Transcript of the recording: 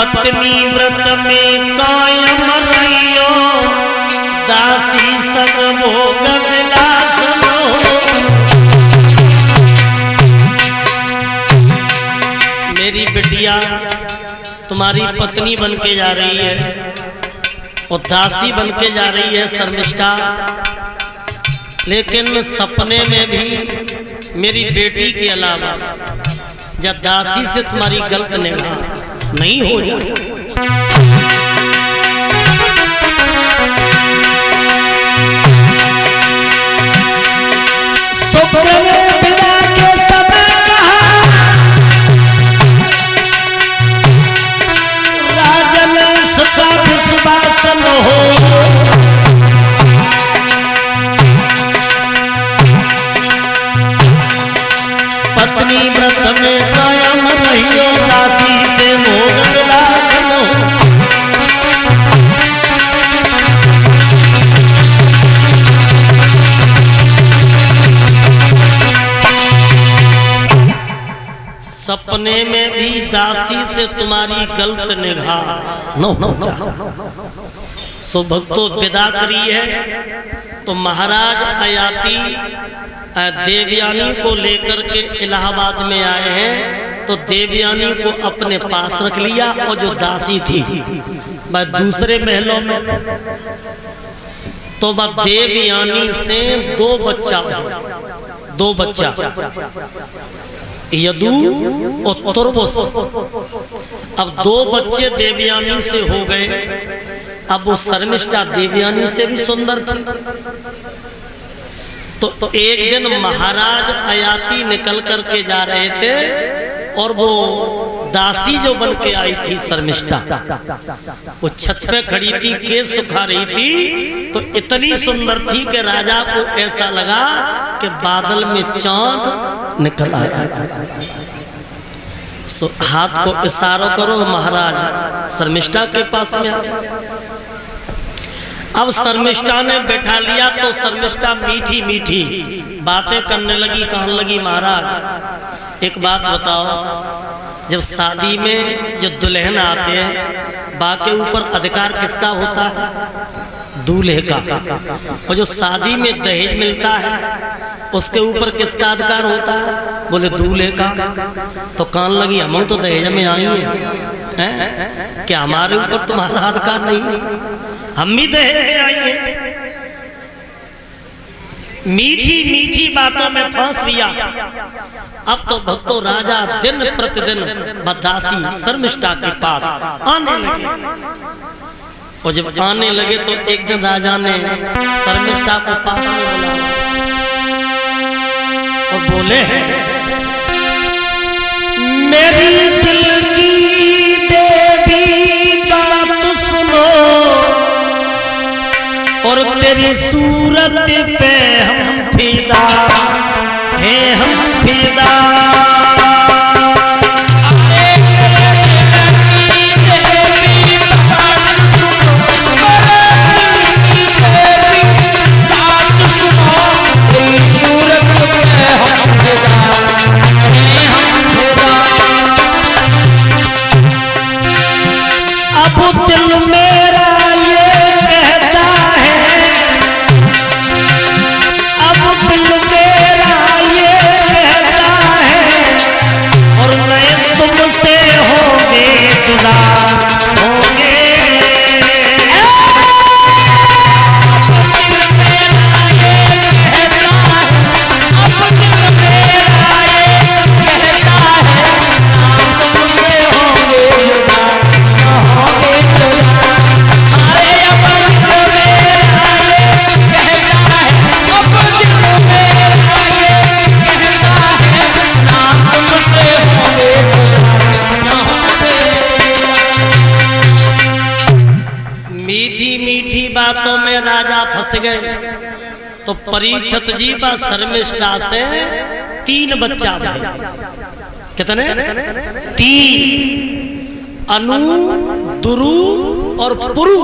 पत्नी व्रत में कायम रहियो, दासी सब भोग विलास लो। मेरी बिटिया तुम्हारी पत्नी बन के जा रही है और दासी बन के जा रही है शर्मिष्ठा, लेकिन सपने में भी मेरी बेटी के अलावा जब दासी से तुम्हारी गलत निगाह नहीं हो जाए। शुक्र ने विदा के समय कहा, राजन सदा विश्वासन हो। पत्नी व्रत में कायम रहियो, दासी से भोग विलास लो। सपने में भी दासी से तुम्हारी गलत निगाह न हो जाए। सो भक्तों विदा करी है तो महाराज अयाती देवयानी को लेकर के इलाहाबाद में आए हैं, तो देवयानी को अपने पास रख लिया और जो दासी थी वह दूसरे महलों में। तो वह देवयानी से दो बच्चा यदु और तुर्वस, अब दो बच्चे देवयानी से हो गए। अब वो शर्मिष्ठा देवयानी से भी सुंदर थी। तो एक दिन महाराज अयाती निकल करके जा रहे थे और वो दासी जो बन के आई थी शर्मिष्ठा, वो छत पे खड़ी थी, केस सुखा रही थी, तो इतनी सुंदर थी कि राजा को ऐसा लगा कि बादल में चांद निकल आया। सो हाथ को इशारा करो, महाराज शर्मिष्ठा के पास में आ। अब शर्मिष्ठा ने बैठा लिया तो शर्मिष्ठा मीठी मीठी बातें करने लगी, कहने लगी, महाराज एक बात बताओ, जब शादी में जो दुल्हन आते हैं बाके ऊपर अधिकार किसका होता है? दूल्हे का। और जो शादी में दहेज मिलता है उसके ऊपर किसका अधिकार होता है? बोले दूल्हे का। तो कान लगी, हम तो दहेज में आई हैं, क्या हमारे ऊपर तुम्हारा अधिकार नहीं? हम भी दहेज में आई हैं। मीठी मीठी बातों में फंस लिया। अब तो भक्तों राजा दिन प्रतिदिन दासी शर्मिष्ठा के पास आने लगे, और जब आने लगे तो एक दिन राजा ने शर्मिष्ठा को पास में बुलाया और बोले, मेरी दिल की देवी बात सुनो, और तेरी सूरत पे हम फिदा हैं, हम फिदा। अब दिल मेरा ये कहता है, अब दिल मेरा ये कहता है, और मैं तुमसे होंगे जुदा होंगे। बातों में राजा फंस गए। तो परीक्षित जी व शर्मिष्ठा से 3 बच्चा भरे। कितने? 3। अनु, दुरु और पुरु।